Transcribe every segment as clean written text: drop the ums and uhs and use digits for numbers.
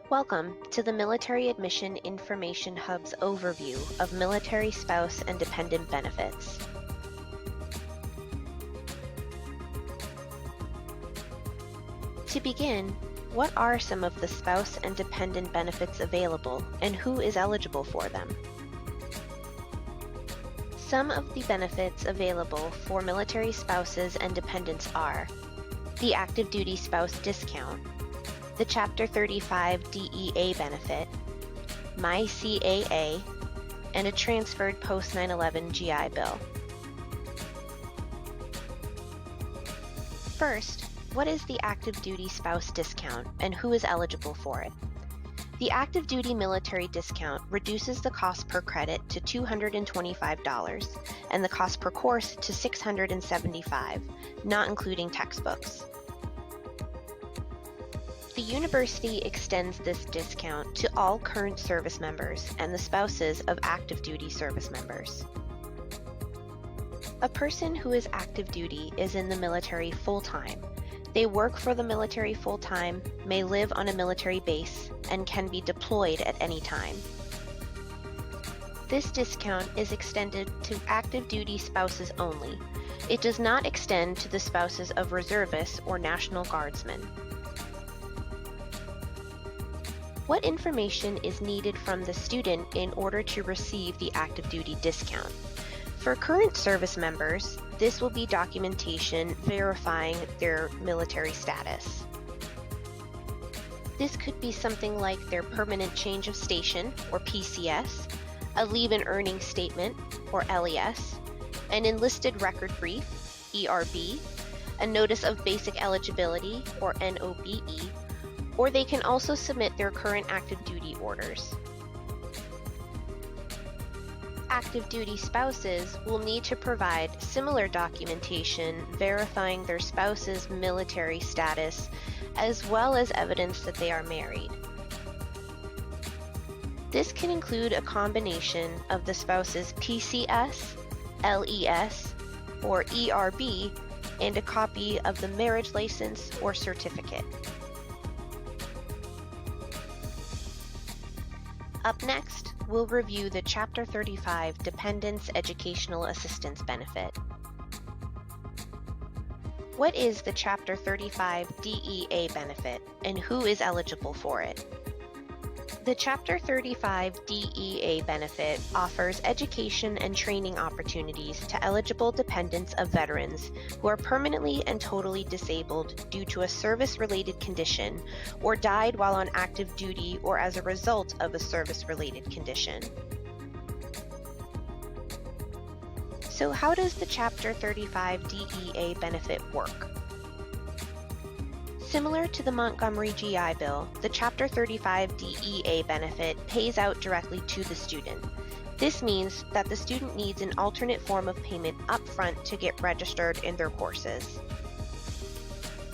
Welcome to the Military Admission Information Hub's overview of military spouse and dependent benefits. To begin, what are some of the spouse and dependent benefits available and who is eligible for them? Some of the benefits available for military spouses and dependents are the active duty spouse discount, the Chapter 35 DEA benefit, MyCAA, and a transferred post 9/11 GI Bill. First, what is the active duty spouse discount and who is eligible for it? The active duty military discount reduces the cost per credit to $225 and the cost per course to $675, not including textbooks. The university extends this discount to all current service members and the spouses of active duty service members. A person who is active duty is in the military full-time. They work for the military full-time, may live on a military base, and can be deployed at any time. This discount is extended to active duty spouses only. It does not extend to the spouses of reservists or National Guardsmen. What information is needed from the student in order to receive the active duty discount? For current service members, this will be documentation verifying their military status. This could be something like their permanent change of station, or PCS, a leave and earning statement, or LES, an enlisted record brief, ERB, a notice of basic eligibility, or NOBE, or they can also submit their current active duty orders. Active duty spouses will need to provide similar documentation verifying their spouse's military status, as well as evidence that they are married. This can include a combination of the spouse's PCS, LES, or ERB, and a copy of the marriage license or certificate. Up next, we'll review the Chapter 35 Dependents Educational Assistance Benefit. What is the Chapter 35 DEA benefit and who is eligible for it? The Chapter 35 DEA benefit offers education and training opportunities to eligible dependents of veterans who are permanently and totally disabled due to a service-related condition or died while on active duty or as a result of a service-related condition. So how does the Chapter 35 DEA benefit work? Similar to the Montgomery GI Bill, the Chapter 35 DEA benefit pays out directly to the student. This means that the student needs an alternate form of payment upfront to get registered in their courses.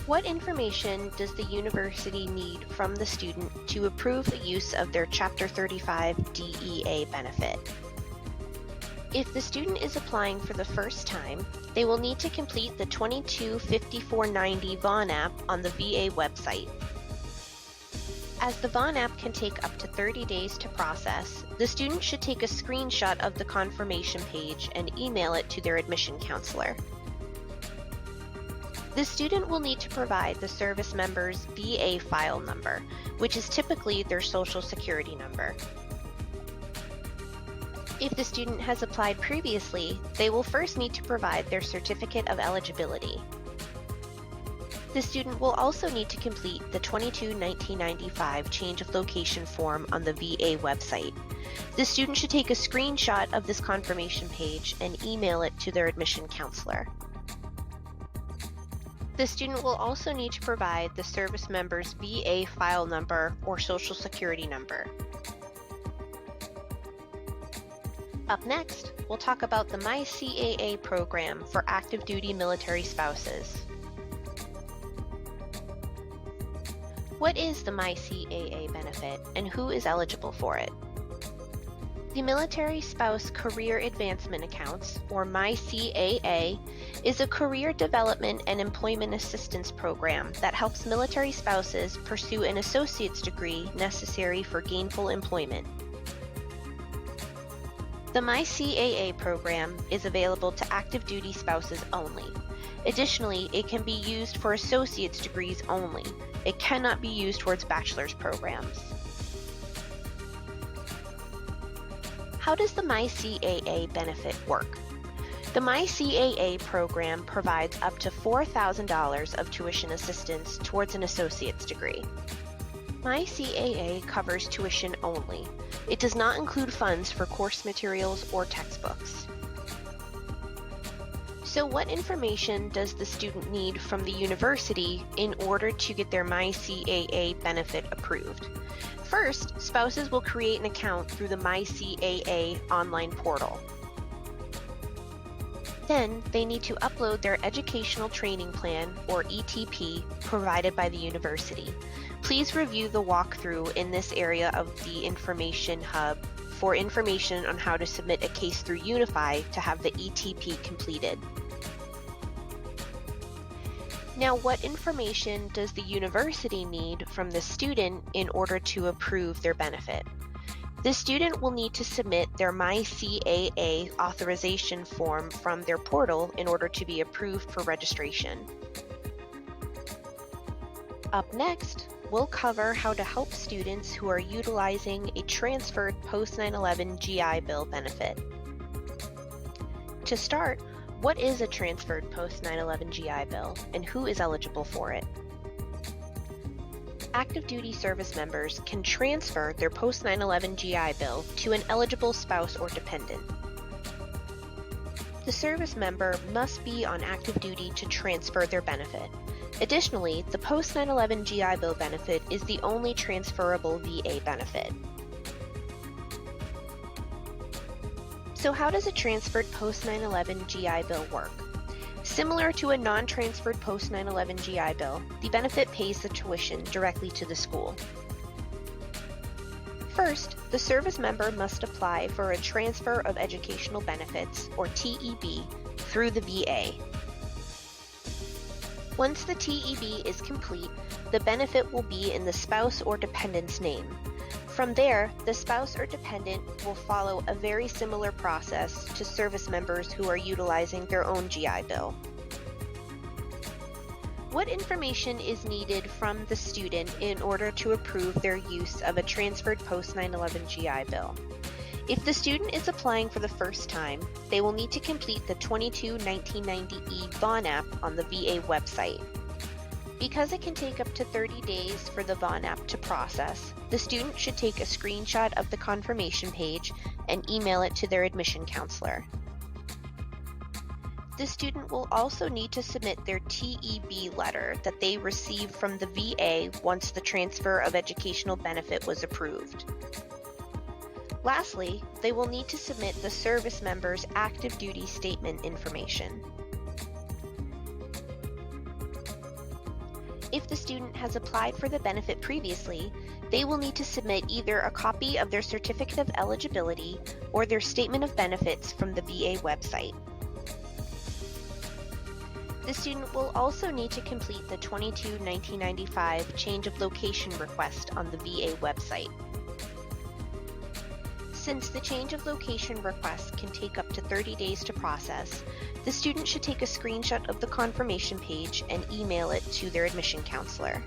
What information does the university need from the student to approve the use of their Chapter 35 DEA benefit? If the student is applying for the first time, they will need to complete the 225490 Vaughn app on the VA website. As the Vaughn app can take up to 30 days to process, the student should take a screenshot of the confirmation page and email it to their admission counselor. The student will need to provide the service member's VA file number, which is typically their Social Security number. If the student has applied previously, they will first need to provide their certificate of eligibility. The student will also need to complete the 22-1995 change of location form on the VA website. The student should take a screenshot of this confirmation page and email it to their admission counselor. The student will also need to provide the service member's VA file number or Social Security number. Up next, we'll talk about the MyCAA program for active duty military spouses. What is the MyCAA benefit and who is eligible for it? The Military Spouse Career Advancement Accounts, or MyCAA, is a career development and employment assistance program that helps military spouses pursue an associate's degree necessary for gainful employment. The MyCAA program is available to active duty spouses only. Additionally, it can be used for associate's degrees only. It cannot be used towards bachelor's programs. How does the MyCAA benefit work? The MyCAA program provides up to $4,000 of tuition assistance towards an associate's degree. MyCAA covers tuition only. It does not include funds for course materials or textbooks. So what information does the student need from the university in order to get their MyCAA benefit approved? First, spouses will create an account through the MyCAA online portal. Then, they need to upload their Educational Training Plan, or ETP, provided by the university. Please review the walkthrough in this area of the Information Hub for information on how to submit a case through Unify to have the ETP completed. Now, what information does the university need from the student in order to approve their benefit? The student will need to submit their MyCAA authorization form from their portal in order to be approved for registration. Up next, we'll cover how to help students who are utilizing a transferred post-9/11 GI Bill benefit. To start, what is a transferred post-9/11 GI Bill and who is eligible for it? Active duty service members can transfer their post-9/11 GI Bill to an eligible spouse or dependent. The service member must be on active duty to transfer their benefit. Additionally, the post-9/11 GI Bill benefit is the only transferable VA benefit. So how does a transferred post-9/11 GI Bill work? Similar to a non-transferred post-9/11 GI Bill, the benefit pays the tuition directly to the school. First, the service member must apply for a Transfer of Educational Benefits, or TEB, through the VA. Once the TEB is complete, the benefit will be in the spouse or dependent's name. From there, the spouse or dependent will follow a very similar process to service members who are utilizing their own GI Bill. What information is needed from the student in order to approve their use of a transferred post-9/11 GI Bill? If the student is applying for the first time, they will need to complete the 22-1990E Vaughn app on the VA website. Because it can take up to 30 days for the Vaughn app to process, the student should take a screenshot of the confirmation page and email it to their admission counselor. The student will also need to submit their TEB letter that they received from the VA once the transfer of educational benefit was approved. Lastly, they will need to submit the service member's active duty statement information. If the student has applied for the benefit previously, they will need to submit either a copy of their certificate of eligibility or their statement of benefits from the VA website. The student will also need to complete the 22-1995 change of location request on the VA website. Since the change of location request can take up to 30 days to process, the student should take a screenshot of the confirmation page and email it to their admission counselor.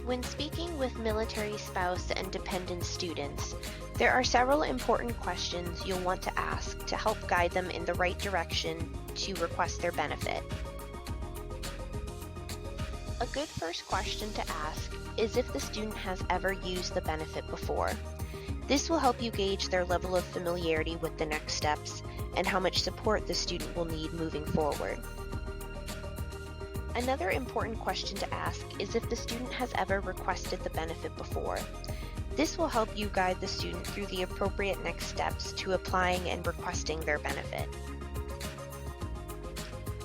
When speaking with military spouse and dependent students, there are several important questions you'll want to ask to help guide them in the right direction to request their benefit. A good first question to ask is if the student has ever used the benefit before. This will help you gauge their level of familiarity with the next steps and how much support the student will need moving forward. Another important question to ask is if the student has ever requested the benefit before. This will help you guide the student through the appropriate next steps to applying and requesting their benefit.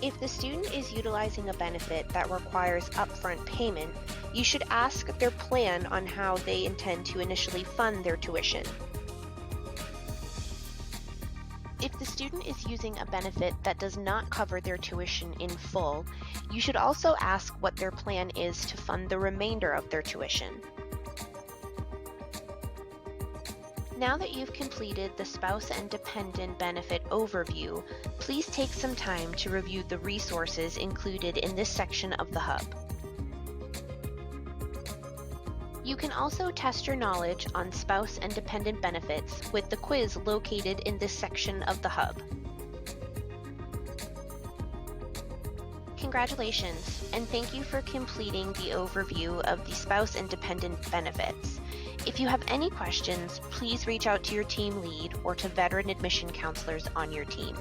If the student is utilizing a benefit that requires upfront payment, You should ask their plan on how they intend to initially fund their tuition. If the student is using a benefit that does not cover their tuition in full, you should also ask what their plan is to fund the remainder of their tuition. Now that you've completed the spouse and dependent benefit overview, please take some time to review the resources included in this section of the Hub. You can also test your knowledge on spouse and dependent benefits with the quiz located in this section of the Hub. Congratulations, and thank you for completing the overview of the spouse and dependent benefits. If you have any questions, please reach out to your team lead or to veteran admission counselors on your team.